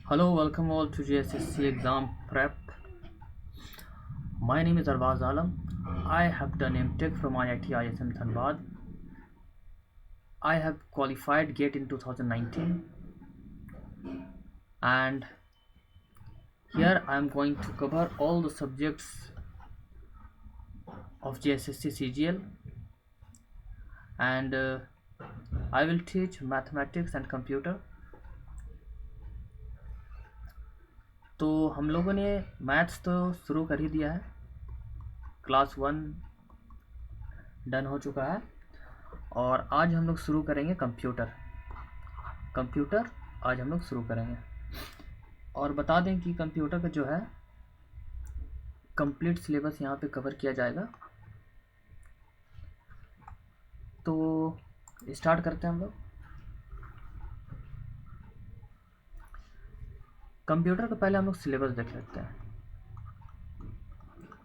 Hello, welcome all to JSSC exam prep. My name is Arvaz Alam. I have done MTech from IIT ISM Dhanbad. I have qualified GATE in 2019, and here I am going to cover all the subjects of JSSC CGL, and I will teach mathematics and computer. तो हम लोगों ने maths तो शुरू कर ही दिया है, class 1 done हो चुका है और आज हम लोग शुरू करेंगे कंप्यूटर आज हम लोग शुरू करेंगे। और बता दें कि कंप्यूटर का जो है कंप्लीट सिलेबस यहाँ पे कवर किया जाएगा। तो स्टार्ट करते हैं हम लोग। कंप्यूटर का पहले हम लोग सिलेबस देख लेते हैं,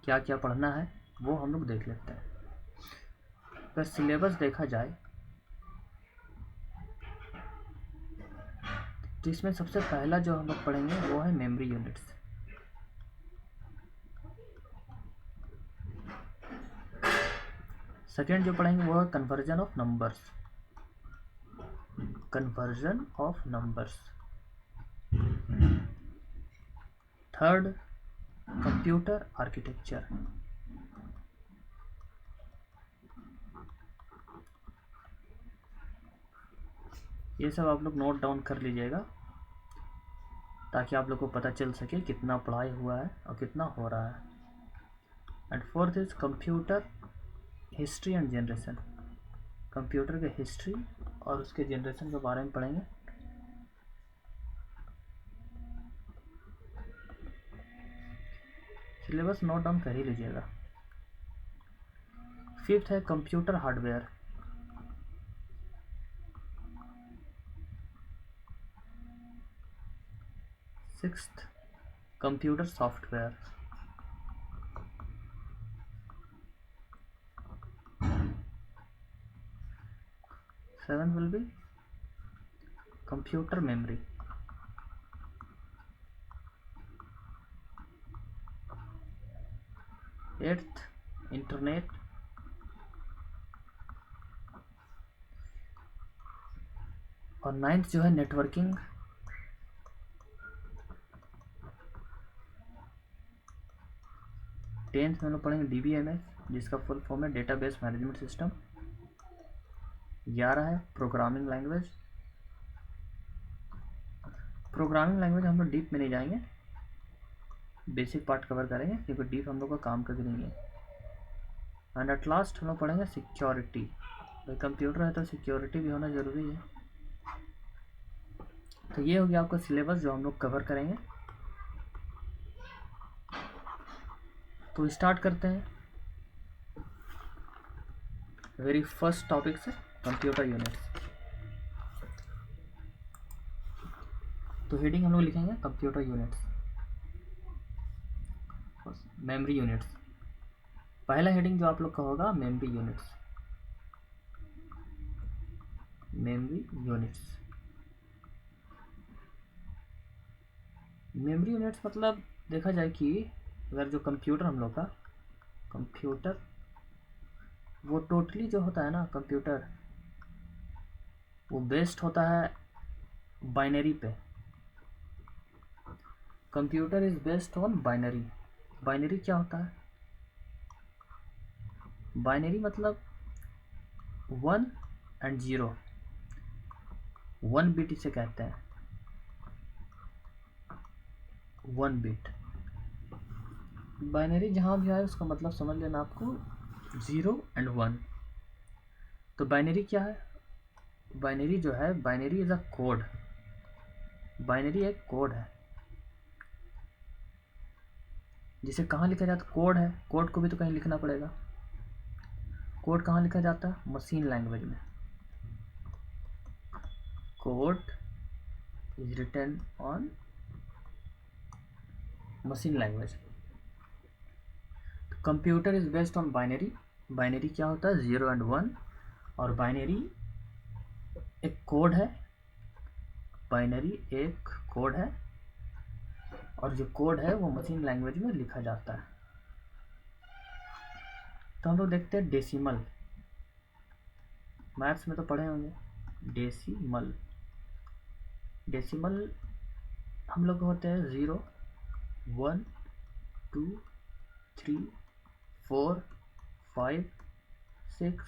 क्या क्या पढ़ना है वो हम लोग देख लेते हैं। अगर सिलेबस देखा जाए तो इसमें सबसे पहला जो हम लोग पढ़ेंगे वो है मेमोरी यूनिट्स। सेकेंड जो पढ़ेंगे वो है conversion of numbers. Third, computer architecture. ये सब आप लोग नोट डाउन कर लीजिएगा ताकि आप लोग को पता चल सके कितना पढ़ाई हुआ है और कितना हो रहा है। And fourth is computer history and generation. Computer के हिस्ट्री और उसके जनरेशन के बारे में पढ़ेंगे। सिलेबस नोट डाउन कर ही लीजिएगा। फिफ्थ है computer hardware. Sixth, computer software. Seven will be computer memory. Eighth, internet. और नाइन्थ जो है नेटवर्किंग। टेंथ में हम लोग पढ़ेंगे DBMS जिसका फुल फॉर्म है डेटाबेस मैनेजमेंट सिस्टम। 11 है प्रोग्रामिंग लैंग्वेज। प्रोग्रामिंग लैंग्वेज हम लोग डीप में नहीं जाएंगे, बेसिक पार्ट कवर करेंगे क्योंकि डीप हम लोग का काम कभी नहीं है। एंड एट लास्ट हम लोग पढ़ेंगे सिक्योरिटी। भाई कंप्यूटर है तो सिक्योरिटी भी होना ज़रूरी है। तो ये हो गया आपका सिलेबस जो हम लोग कवर करेंगे। तो स्टार्ट करते हैं। वेरी फर्स्ट टॉपिक से कंप्यूटर यूनिट्स। तो हेडिंग हम लोग लिखेंगे कंप्यूटर यूनिट्स, मेमोरी यूनिट्स। पहला हेडिंग जो आप लोग का होगा मेमोरी यूनिट्स। मेमोरी यूनिट्स मतलब देखा जाए कि अगर जो कंप्यूटर हम लोग का कंप्यूटर वो टोटली जो होता है ना कंप्यूटर वो बेस्ड होता है बाइनरी पे। Computer is based on binary. Binary क्या होता है? बाइनरी मतलब 1 एंड 0। 1 बिट इसे कहते हैं, 1 बिट। बाइनरी जहाँ भी आए उसका मतलब समझ लेना आपको 0 एंड 1। तो बाइनरी क्या है? बाइनरी जो है, binary is a code. Binary एक कोड है जिसे कहाँ लिखा जाता है? कोड है, कोड को भी तो कहीं लिखना पड़ेगा। कोड कहाँ लिखा जाता है? मशीन लैंग्वेज में। Code is written on machine language. Computer is based on binary. Binary क्या होता है? 0 एंड 1। और बाइनरी एक कोड है। बाइनरी एक कोड है और जो कोड है वो मशीन लैंग्वेज में लिखा जाता है। तो हम लोग देखते हैं डेसिमल। मैथ्स में तो पढ़े होंगे डेसिमल। डेसिमल हम लोग होते हैं 0, 1, 2, 3, 4, 5, 6,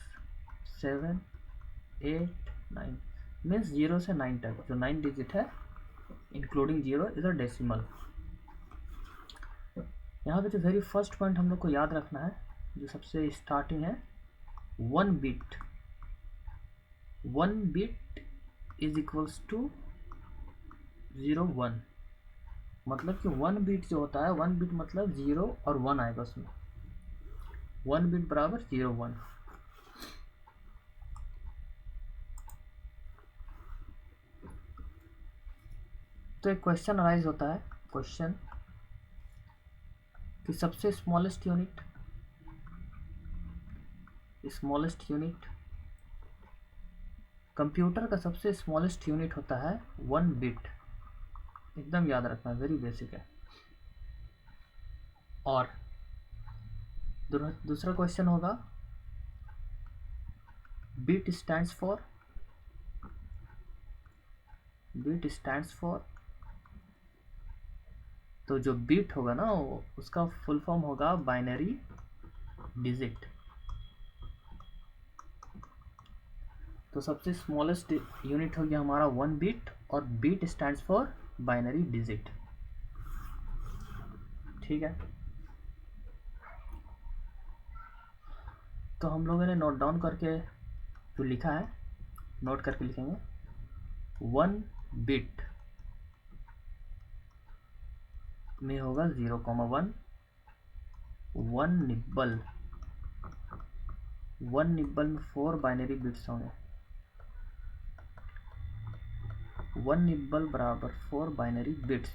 7, 8, 9 मीन्स 0 से 9 तक जो 9 डिजिट है इंक्लूडिंग 0 इज अ डेसिमल। यहाँ पे जो वेरी फर्स्ट पॉइंट हम लोग को याद रखना है, जो सबसे स्टार्टिंग है, 1 bit. 1 bit is equals to 0, 1। मतलब कि 1 बिट जो होता है, 1 बिट मतलब 0 और 1 आएगा उसमें। 1 बिट बराबर 0, 1। तो एक क्वेश्चन अराइज होता है, क्वेश्चन कि सबसे स्मॉलेस्ट यूनिट कंप्यूटर का सबसे स्मॉलेस्ट यूनिट होता है 1 बिट। एकदम याद रखना, वेरी बेसिक है। और दूसरा क्वेश्चन होगा बिट स्टैंड्स फॉर। तो जो बिट होगा ना उसका फुल फॉर्म होगा बाइनरी डिजिट। तो सबसे स्मॉलेस्ट यूनिट हो गया हमारा 1 बिट, और bit stands for binary digit. ठीक है, तो हम लोगों ने नोट डाउन करके जो लिखा है, नोट करके लिखेंगे। 1 बिट में होगा 0,1। 1 निब्बल में 4 बाइनरी बिट्स होंगे। 1 निब्बल बराबर 4 बाइनरी बिट्स।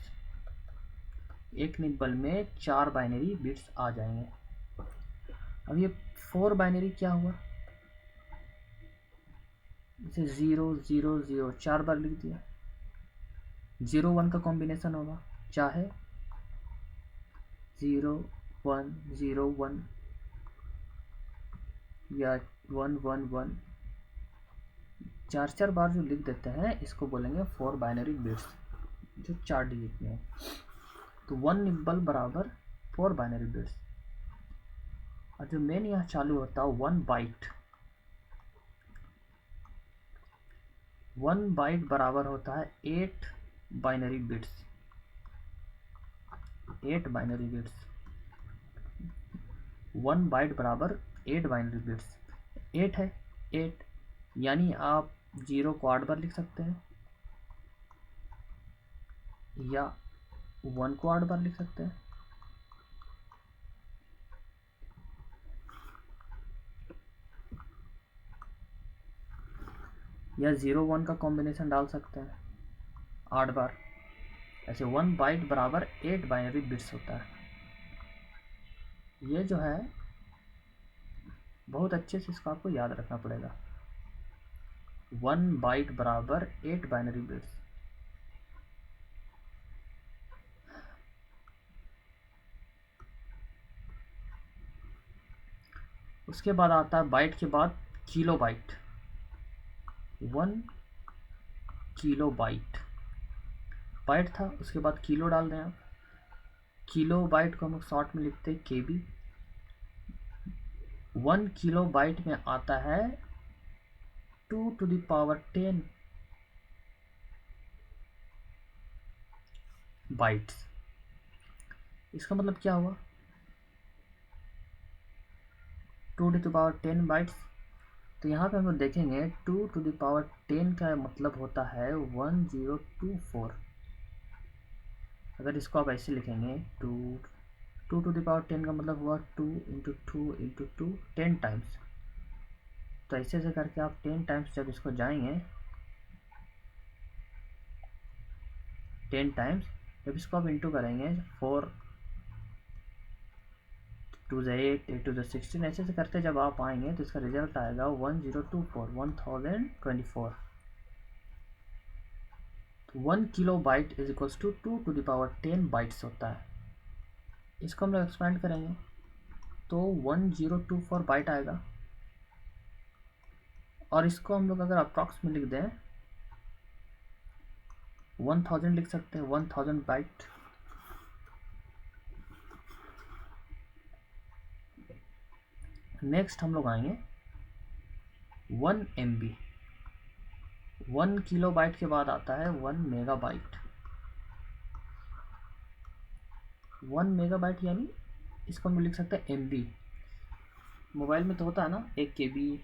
एक निब्बल में 4 बाइनरी बिट्स आ जाएंगे। अब ये 4 बाइनरी क्या हुआ, इसे 0, 0, 0 4 बार लिख दिया। 0, 1 का कॉम्बिनेशन होगा, चाहे 0, 1, 0, 1 या 1, 1, 1, 4 बार जो लिख देते हैं इसको बोलेंगे 4 बाइनरी बिट्स, जो 4 डिजिट में है। तो 1 निब्बल बराबर 4 बाइनरी बिट्स। और जो मेन यहाँ चालू होता है 1 बाइट। 1 बाइट बराबर होता है 8 binary bits. 8 binary bits. 1 byte बराबर 8 बाइनरी बिट्स। 8 है 8, यानी आप 0 को 8 बार लिख सकते हैं या 1 को 8 बार लिख सकते हैं। या 0, 1 का कॉम्बिनेशन डाल सकते हैं 8 बार। ऐसे 1 बाइट बराबर 8 बाइनरी बिट्स होता है। ये जो है बहुत अच्छे से इसको आपको याद रखना पड़ेगा। 1 बाइट बराबर 8 बाइनरी बिट्स। उसके बाद आता है बाइट के बाद किलो बाइट। 1 किलो बाइट था, उसके बाद किलो डाल दें आप। किलो बाइट को हम लोग शॉर्ट में लिखते हैं केबी। 1 किलो बाइट में आता है 2 to the power 10 बाइट्स। इसका मतलब क्या हुआ, 2 to the power 10 बाइट्स। तो यहाँ पे हम लोग देखेंगे 2 to the power 10 का मतलब होता है 1024। अगर इसको आप ऐसे लिखेंगे 2 to the power 10 का मतलब हुआ 2 into 2 into 2 10 टाइम्स। तो ऐसे ऐसे करके आप 10 टाइम्स जब इसको जाएंगे, 10 टाइम्स जब इसको आप इंटू करेंगे, 4 2 8 8 2 16, ऐसे ऐसे करते जब आप आएंगे तो इसका रिजल्ट आएगा 1024 1024। तो 1 kilo byte is equals to 2 to the power 10 bytes होता है। इसको हम लोग एक्सपेंड करेंगे तो 1024 बाइट आएगा, और इसको हम लोग अगर अप्रॉक्स में लिख दें 1000 लिख सकते हैं, 1000 बाइट। नेक्स्ट हम लोग आएंगे 1 MB। 1 किलो बाइट के बाद आता है 1 मेगाबाइट। 1 मेगाबाइट यानी इसको हम लिख सकते हैं MB। मोबाइल में तो होता है ना 1 KB,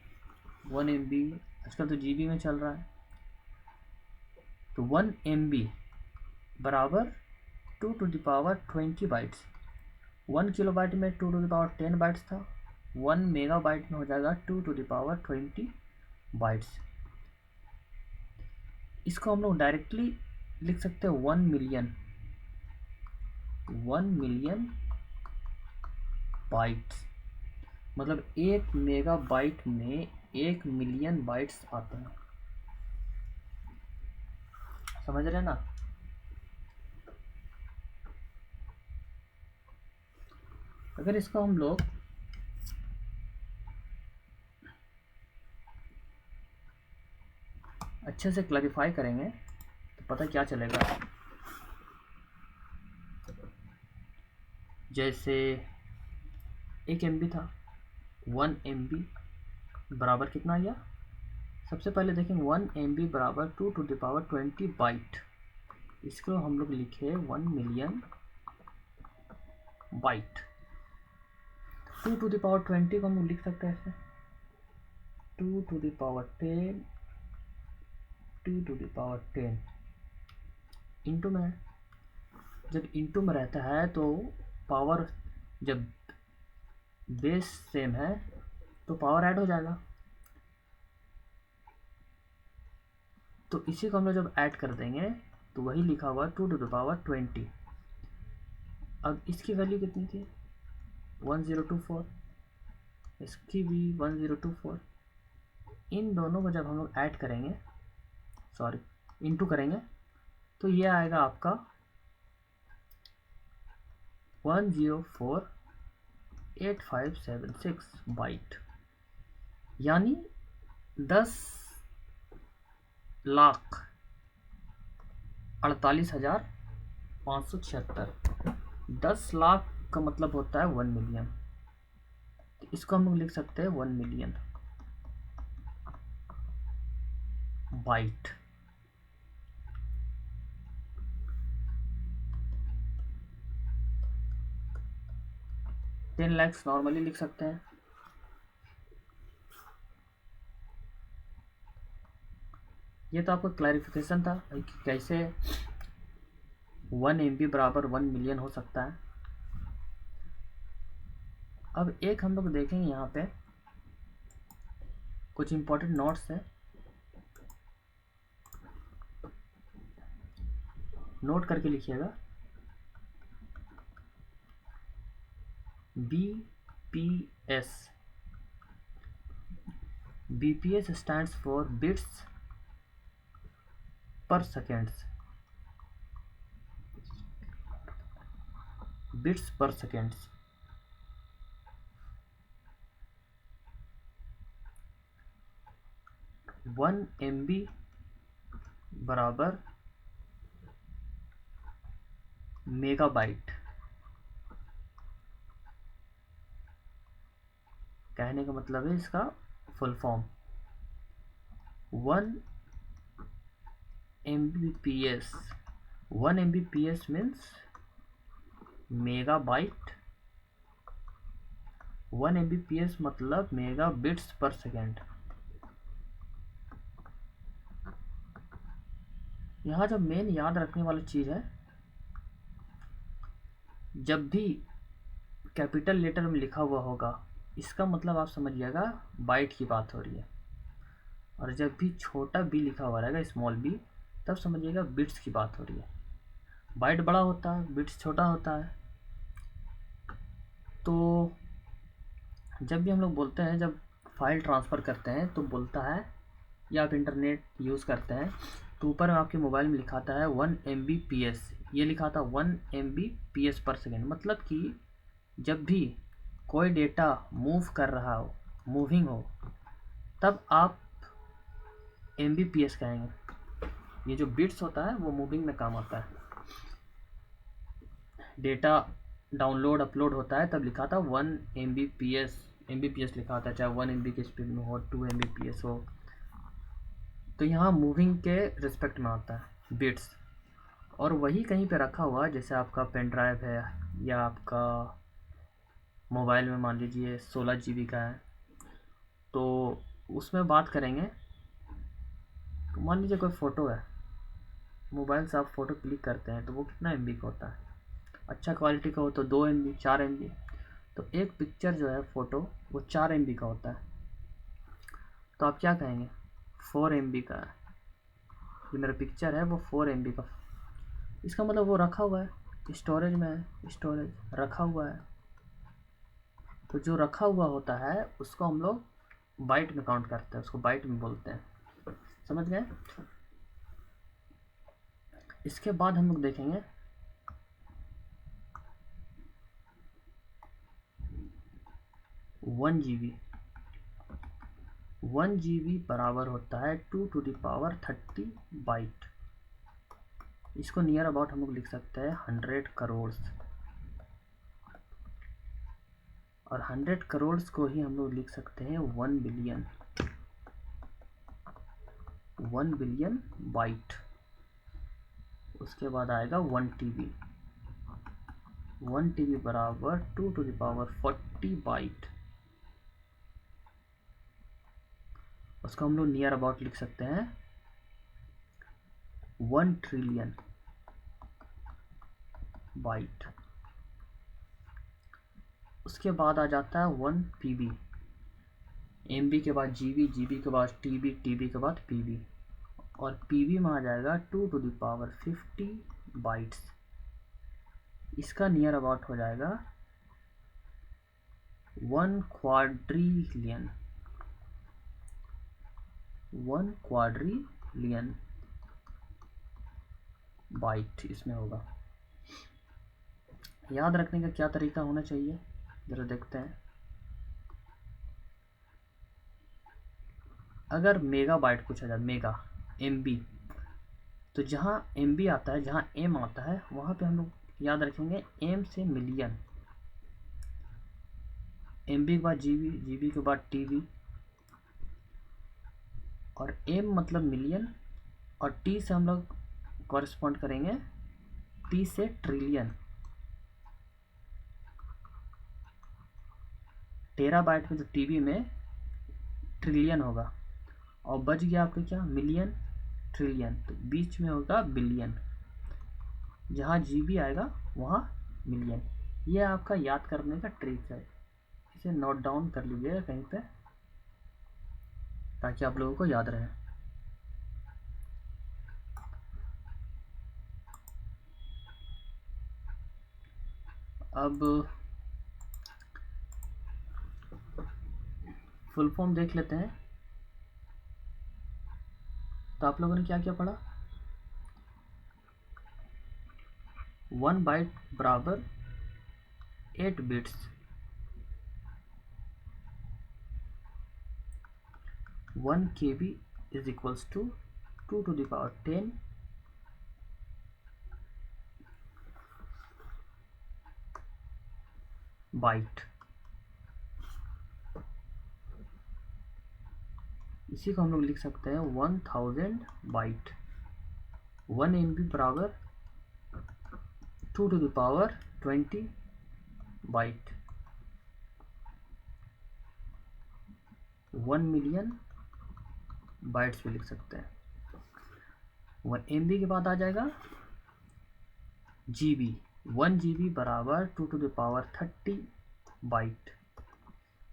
1 MB, आजकल तो GB में चल रहा है। तो 1 MB बराबर 2 to the power 20 bytes. 1 kilo bite में 2 to the power 10 बाइट्स था, 1 मेगाबाइट में हो जाएगा 2 to the power 20 बाइट्स। इसको हम लोग डायरेक्टली लिख सकते हैं 1 मिलियन। 1 मिलियन बाइट्स मतलब 1 मेगाबाइट में 1 मिलियन बाइट्स आते हैं। समझ रहे हैं ना? अगर इसको हम लोग अच्छे से क्लैरिफाई करेंगे तो पता क्या चलेगा। जैसे 1 MB था, 1 MB बराबर कितना आया? सबसे पहले देखेंगे 1 MB बराबर 2 to the power 20 बाइट। इसको हम लोग लिखे 1 million bite. 2 to the power 20 को हम लोग लिख सकते हैं ऐसे 2 to the power 10 2 to the power 10 into में है। जब इंटू में रहता है तो पावर, जब बेस सेम है तो पावर ऐड हो जाएगा। तो इसी को हम लोग जब ऐड कर देंगे तो वही लिखा हुआ 2 to the power 20। अब इसकी वैल्यू कितनी थी? 1024। इसकी भी 1024। इन दोनों को जब हम लोग ऐड करेंगे, सॉरी इंटू करेंगे, तो ये आएगा आपका 1048576 बाइट, यानी 10,48,576। 10,00,000 का मतलब होता है 1 मिलियन। तो इसको हम लोग लिख सकते हैं 1 million byte. Ten lakhs normally लिख सकते हैं। ये तो आपका क्लैरिफिकेशन था कि कैसे 1 MB बराबर 1 मिलियन हो सकता है। अब एक हम लोग देखेंगे यहाँ पे कुछ इंपॉर्टेंट नोट्स है, नोट करके लिखिएगा। BPS stands for bits per seconds। Bits पर सेकेंड्स। वन MB बराबर मेगाबाइट। कहने का मतलब है इसका full form 1 MBPS। 1 MBPS means megabyte. 1 MBPS मतलब मेगा बिट्स पर सेकेंड। यहाँ जो मेन याद रखने वाली चीज़ है, जब भी कैपिटल लेटर में लिखा हुआ होगा इसका मतलब आप समझिएगा बाइट की बात हो रही है, और जब भी छोटा बी लिखा हुआ रहेगा स्मॉल बी तब समझिएगा बिट्स की बात हो रही है। बाइट बड़ा होता है, बिट्स छोटा होता है। तो जब भी हम लोग बोलते हैं, जब फाइल ट्रांसफ़र करते हैं तो बोलता है, या आप इंटरनेट यूज़ करते हैं तो ऊपर में आपके मोबाइल में लिखा है 1 MBps, ये लिखा था 1 MBps पर सेकेंड। मतलब कि जब भी कोई डेटा मूव कर रहा हो, मूविंग हो, तब आप MBps कहेंगे। ये जो बिट्स होता है वो मूविंग में काम आता है। डेटा डाउनलोड अपलोड होता है तब लिखा था 1 MBps, MBps लिखा था, चाहे 1 MB की स्पीड में हो, 2 MBps हो। तो यहाँ मूविंग के रिस्पेक्ट में आता है बिट्स। और वही कहीं पे रखा हुआ, जैसे आपका पेन ड्राइव है या आपका मोबाइल में मान लीजिए 16 GB का है, तो उसमें बात करेंगे। तो मान लीजिए कोई फ़ोटो है, मोबाइल से आप फ़ोटो क्लिक करते हैं तो वो कितना MB का होता है? अच्छा क्वालिटी का हो तो 2 MB, 4 MB। तो एक पिक्चर जो है फ़ोटो वो 4 MB का होता है। तो आप क्या कहेंगे? 4 MB का है। ये मेरा पिक्चर है वो 4 MB का। इसका मतलब वो रखा हुआ है, स्टोरेज में है, स्टोरेज रखा हुआ है। तो जो रखा हुआ होता है उसको हम लोग बाइट में काउंट करते हैं, उसको बाइट में बोलते हैं। समझ गए? इसके बाद हम लोग देखेंगे 1 GB। 1 GB बराबर होता है 2⁻30 बाइट। इसको नियर अबाउट हम लोग लिख सकते हैं 100 करोड़। और 100 करोड़ को ही हम लोग लिख सकते हैं 1 बिलियन। 1 billion bite. उसके बाद आएगा 1 TB। 1 TB बराबर 2⁻40 बाइट। उसको हम लोग नियर अबाउट लिख सकते हैं 1 ट्रिलियन बाइट। उसके बाद आ जाता है 1 PB। MB के बाद GB, GB के बाद TB, TB के बाद PB। और PB में आ जाएगा 2⁻50 बाइट्स। इसका नियर अबाउट हो जाएगा 1 क्वाड्रिलियन। 1 क्वाड्रिलियन बाइट इसमें होगा। याद रखने का क्या तरीका होना चाहिए, जरा देखते हैं। अगर मेगा बाइट पूछा जाए, मेगा MB, तो जहाँ MB आता है, जहाँ M आता है, वहाँ पे हम लोग याद रखेंगे M से मिलियन। MB के बाद GB, GB के बाद TB, और M मतलब मिलियन, और T से हम लोग कॉरेस्पॉन्ड करेंगे T से ट्रिलियन। टेराबाइट में तो TB में ट्रिलियन होगा, और बच गया आपके क्या, मिलियन, ट्रिलियन, तो बीच में होगा बिलियन। जहाँ GB आएगा वहाँ मिलियन। ये आपका याद करने का ट्रिक है, इसे नोट डाउन कर लीजिएगा कहीं पे ताकि आप लोगों को याद रहे। अब फुल फॉर्म देख लेते हैं। तो आप लोगों ने क्या क्या पढ़ा? 1 बाइट बराबर 8 bits. 1 KB is equals to 2⁻10 byte. इसी को हम लोग लिख सकते हैं 1000 बाइट। 1 MB बराबर 2⁻20 बाइट। 1 मिलियन बाइट्स भी लिख सकते हैं। 1 MB के बाद आ जाएगा GB। 1 GB बराबर 2⁻30 बाइट,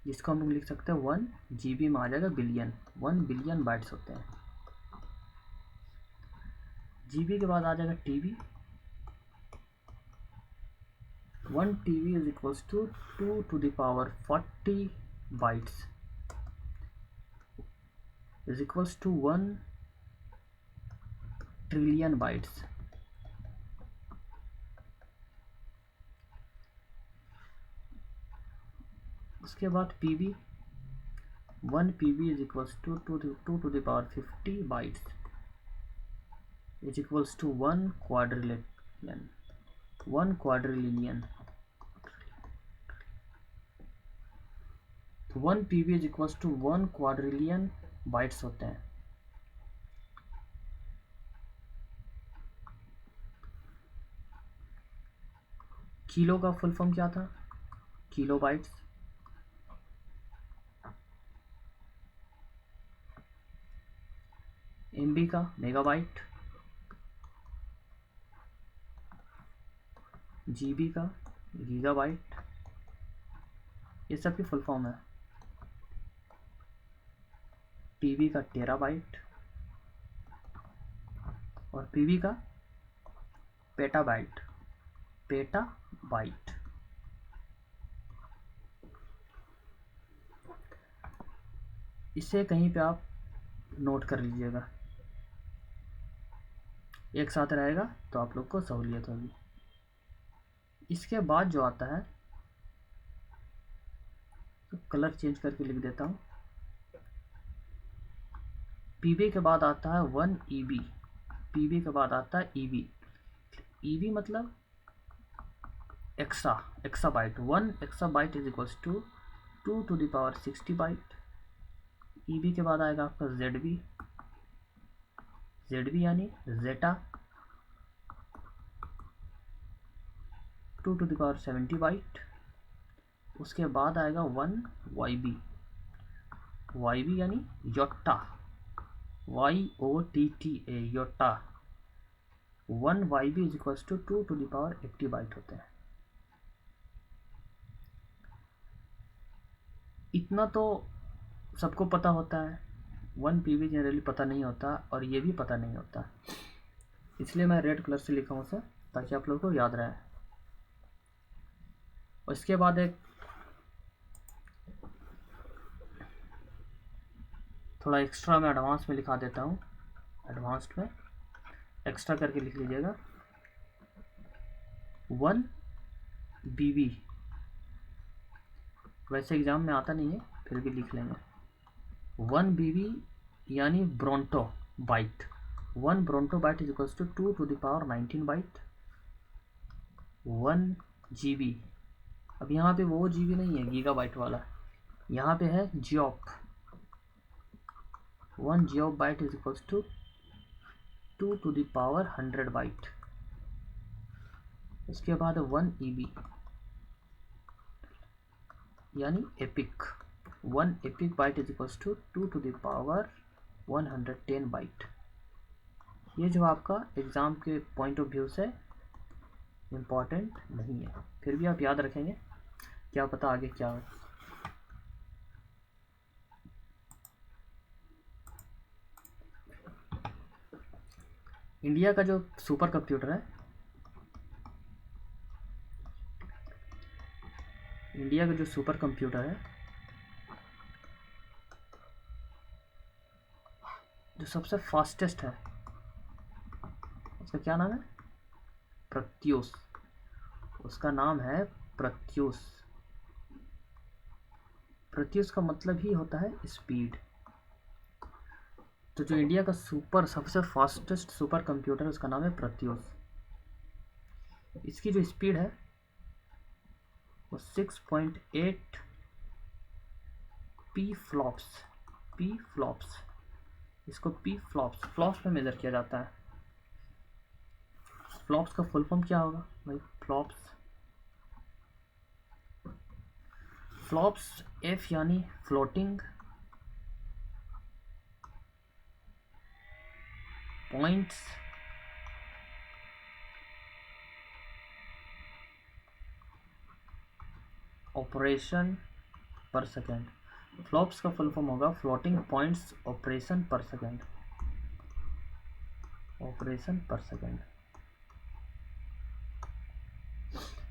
जिसको हम लोग लिख सकते हैं 1 GB में आ जाएगा बिलियन। 1 बिलियन बाइट्स होते हैं। GB के बाद आ जाएगा TB। 1 TB is equals to 2⁻40 bytes is equals to 1 trillion bytes. उसके बाद PB, 1 PB is equals to 2 to the power 50 bytes is equals to 1 quadrillion. 1 quadrillion, तो 1 PB is equals to 1 quadrillion bytes होते हैं। Kilo का full form क्या था? Kilo bytes. MB का megabyte, GB का गीगाबाइट, ये सब की फुल फॉर्म है। टीबी का टेराबाइट और पीबी का पेटाबाइट। पेटाबाइट। इसे कहीं पे आप नोट कर लीजिएगा, एक साथ रहेगा तो आप लोग को सहूलियत होगी। इसके बाद जो आता है, तो कलर चेंज करके लिख देता हूँ। पीबी के बाद आता है 1 ईबी। पीबी के बाद आता है ईबी। ईबी मतलब exa byte. 1 exa byte is equals to 2 to the power 60 byte. EB के बाद आएगा आपका जेडबी। जेडबी यानी zetta, 2 to the power 70 byte. उसके बाद आएगा 1 वाईबी। वाईबी यानी yotta, YOTTA, yotta. 1 YB is equals to 2 to the power 80 byte होते हैं। इतना तो सबको पता होता है। 1 पीबी जनरली पता नहीं होता और ये भी पता नहीं होता, इसलिए मैं रेड कलर से लिखा हूँ उसे, ताकि आप लोगों को याद रहे। और इसके बाद एक थोड़ा एक्स्ट्रा मैं एडवांस में लिखा देता हूँ। एडवांस्ड में एक्स्ट्रा करके लिख लीजिएगा। 1 बीबी, वैसे एग्जाम में आता नहीं है, फिर भी लिख लेंगे। 1 बीबी यानी bronto byte. 1 bronto byte is equals to 2 to the power 19 byte. 1 GB, अब यहाँ पे वो जीबी नहीं है गीगा बाइट वाला, यहाँ पे है geop. 1 geop byte is equals to 2 to the power 100 byte. उसके बाद 1 ईबी यानी epic. 1 epic byte is equals to 2 to the power 110 byte. ये जो आपका एग्ज़ाम के पॉइंट ऑफ व्यू से इम्पॉर्टेंट नहीं है, फिर भी आप याद रखेंगे, क्या पता आगे क्या हो। इंडिया का जो सुपर कंप्यूटर है, इंडिया का जो सुपर कंप्यूटर है, जो सबसे फास्टेस्ट है, उसका क्या नाम है? प्रत्यूष। उसका नाम है प्रत्यूष। प्रत्यूष का मतलब ही होता है स्पीड। तो जो इंडिया का सबसे फास्टेस्ट सुपर कंप्यूटर है, उसका नाम है प्रत्यूष। इसकी जो स्पीड है वो 6.8 पी फ्लॉप्स। इसको पी फ्लॉप्स में मेजर किया जाता है। फ्लॉप्स का फुल फॉर्म क्या होगा भाई? फ्लॉप्स एफ यानी फ्लोटिंग पॉइंट्स ऑपरेशन पर सेकेंड। फ्लॉप्स का फुल फॉर्म होगा फ्लोटिंग पॉइंट्स ऑपरेशन पर सेकेंड।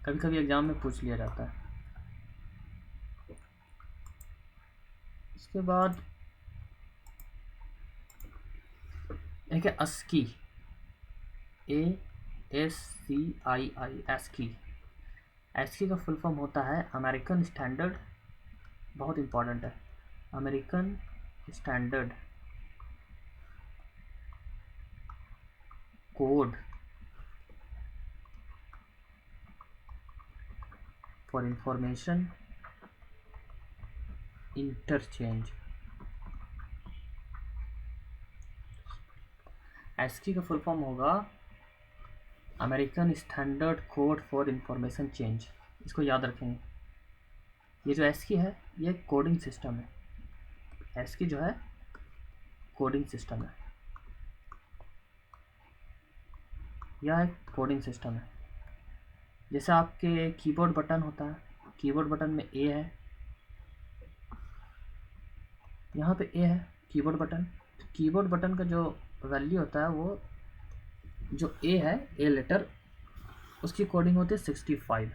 कभी कभी एग्जाम में पूछ लिया जाता है। इसके बाद एक है अस्की। ASCII, ASCII। ASCII का फुल फॉर्म होता है अमेरिकन स्टैंडर्ड, बहुत इंपॉर्टेंट है, American standard code for information interchange. ASCII का फुल फॉर्म होगा American standard code for information change. इसको याद रखेंगे। ये जो ASCII है ये कोडिंग सिस्टम है। ASCII जो है कोडिंग सिस्टम है, यह एक कोडिंग सिस्टम है। जैसे आपके कीबोर्ड बटन होता है, कीबोर्ड बटन में A है, यहाँ पे A है कीबोर्ड बटन। तो कीबोर्ड बटन का जो वैल्यू होता है वो जो A है, A लेटर, उसकी कोडिंग होती है 65।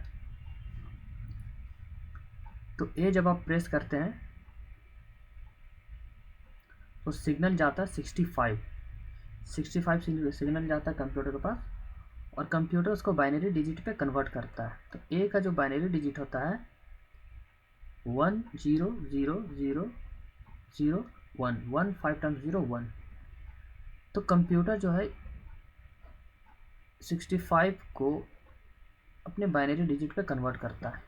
तो A जब आप प्रेस करते हैं तो सिग्नल जाता है 65 सिग्नल जाता है कंप्यूटर के पास, और कंप्यूटर उसको बाइनरी डिजिट पे कन्वर्ट करता है। तो A का जो बाइनरी डिजिट होता है 100001, 1 5 टाइम्स 0 1। तो कंप्यूटर जो है 65 को अपने बाइनरी डिजिट पे कन्वर्ट करता है,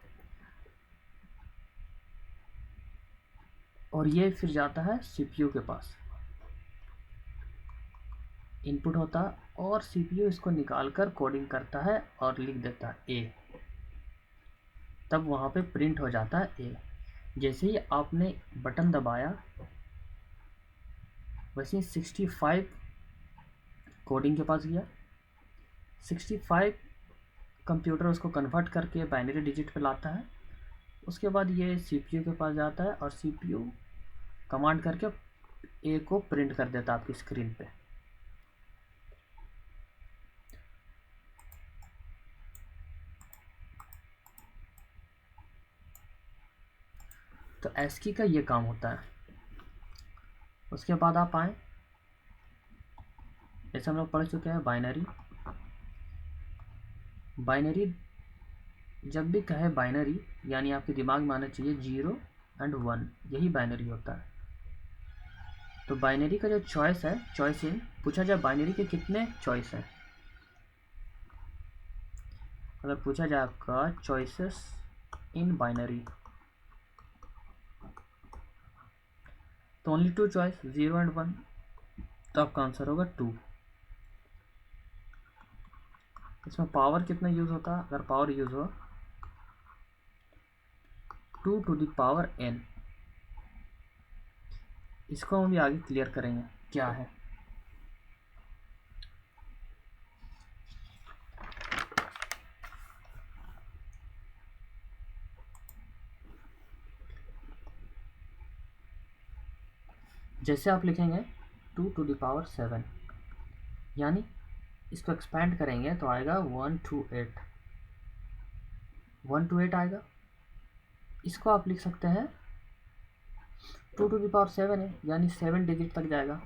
और ये फिर जाता है CPU के पास, इनपुट होता है, और CPU इसको निकाल कर कोडिंग करता है और लिख देता है A। तब वहाँ पे प्रिंट हो जाता है A। जैसे ही आपने बटन दबाया वैसे ही 65 कोडिंग के पास गया, 65 कंप्यूटर उसको कन्वर्ट करके बाइनरी डिजिट पे लाता है। उसके बाद ये CPU के पास जाता है और CPU कमांड करके A को प्रिंट कर देता है आपकी स्क्रीन पे। तो ASCII का ये काम होता है। उसके बाद आप आए, जैसे हम लोग पढ़ चुके हैं बाइनरी। बाइनरी जब भी कहे बाइनरी, यानी आपके दिमाग में आना चाहिए 0 और 1, यही बाइनरी होता है। तो बाइनरी का जो चॉइस है, चॉइस इन, पूछा जाए बाइनरी के कितने चॉइस हैं, अगर पूछा जाए आपका चॉइसेस इन बाइनरी, तो ओनली 2 चॉइस, 0 एंड 1। तो आपका आंसर होगा 2। इसमें पावर कितना यूज होता है, अगर पावर यूज हो 2 टू द पावर n। इसको हम भी आगे क्लियर करेंगे क्या है। जैसे आप लिखेंगे 2 टू द पावर 7, यानी इसको एक्सपेंड करेंगे तो आएगा 1 to 8, 1 to 8 आएगा। इसको आप लिख सकते हैं 2 टू द पावर 7 है, यानी 7 डिजिट तक जाएगा।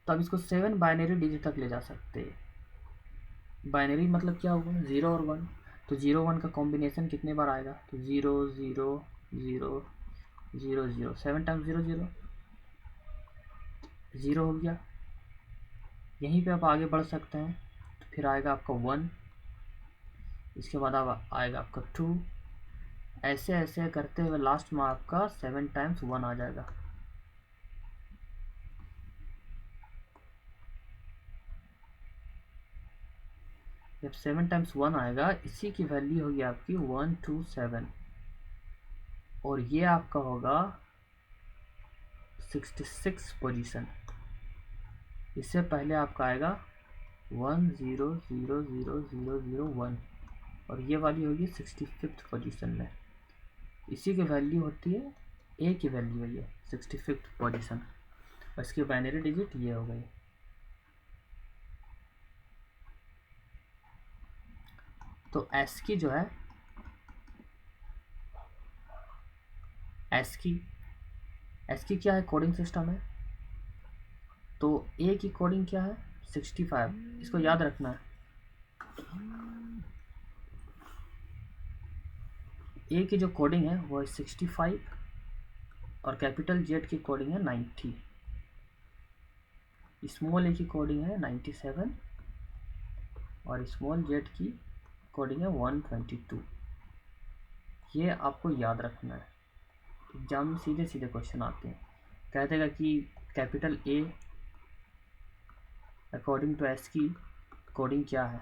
तो अब इसको 7 बाइनरी डिजिट तक ले जा सकते हैं। बाइनरी मतलब क्या होगा, 0 और 1। तो 0 1 का कॉम्बिनेशन कितने बार आएगा, तो 0 0 0 0 0, 7 टाइम्स 0 0, 0 हो गया। यहीं पे आप आगे बढ़ सकते हैं, तो फिर आएगा आपका 1, इसके बाद आएगा आपका 2, ऐसे ऐसे करते हुए लास्ट में आपका 7 टाइम्स 1 आ जाएगा। जब 7 टाइम्स 1 आएगा, इसी की वैल्यू होगी आपकी 127, और ये आपका होगा 66 पोजीशन। इससे पहले आपका आएगा 1 0 0 0 0 0 1, और ये वाली होगी 65th पोजीशन में। इसी की वैल्यू होती है, A की वैल्यू है ये 65th पोजीशन, और इसकी बाइनरी डिजिट ये हो गई। तो ASCII जो है, ASCII क्या है, कोडिंग सिस्टम है। तो A की कोडिंग क्या है, 65, इसको याद रखना है। ए की जो कोडिंग है वो है 65 और कैपिटल जेड की कोडिंग है 90, स्मॉल ए की कोडिंग है 97 और स्मॉल जेड की कोडिंग है 122। ये आपको याद रखना है। एग्जाम में सीधे सीधे क्वेश्चन आते हैं। कह देगा कि capital A according to S की कोडिंग क्या है,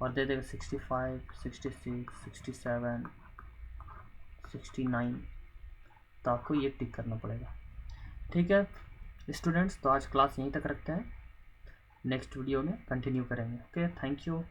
और दे देगा 65, 66, 67, 69, तो आपको ये टिक करना पड़ेगा। ठीक है स्टूडेंट्स, तो आज क्लास यहीं तक रखते हैं, नेक्स्ट वीडियो में कंटिन्यू करेंगे। Okay, thank you.